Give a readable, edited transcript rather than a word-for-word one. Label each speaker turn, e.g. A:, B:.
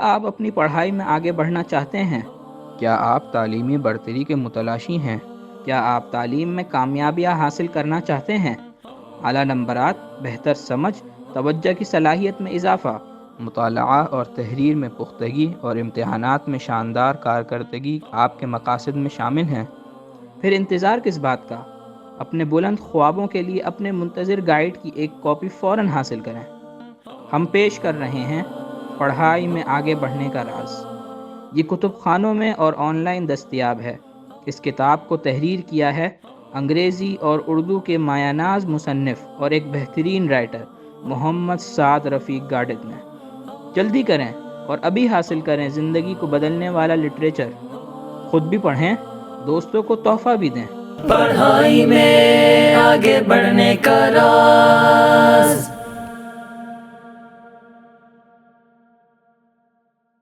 A: آپ اپنی پڑھائی میں آگے بڑھنا چاہتے ہیں؟ کیا آپ تعلیمی برتری کے متلاشی ہیں؟ کیا آپ تعلیم میں کامیابیاں حاصل کرنا چاہتے ہیں؟ اعلیٰ نمبرات، بہتر سمجھ، توجہ کی صلاحیت میں اضافہ، مطالعہ اور تحریر میں پختگی اور امتحانات میں شاندار کارکردگی آپ کے مقاصد میں شامل ہیں؟ پھر انتظار کس بات کا؟ اپنے بلند خوابوں کے لیے اپنے منتظر گائیڈ کی ایک کاپی فوراً حاصل کریں۔ ہم پیش کر رہے ہیں پڑھائی میں آگے بڑھنے کا راز۔ یہ کتب خانوں میں اور آن لائن دستیاب ہے۔ اس کتاب کو تحریر کیا ہے انگریزی اور اردو کے مایہ ناز مصنف اور ایک بہترین رائٹر محمد سعد رفیق گارڈک نے۔ جلدی کریں اور ابھی حاصل کریں زندگی کو بدلنے والا لٹریچر۔ خود بھی پڑھیں، دوستوں کو تحفہ بھی دیں۔
B: پڑھائی میں آگے بڑھنے کا راز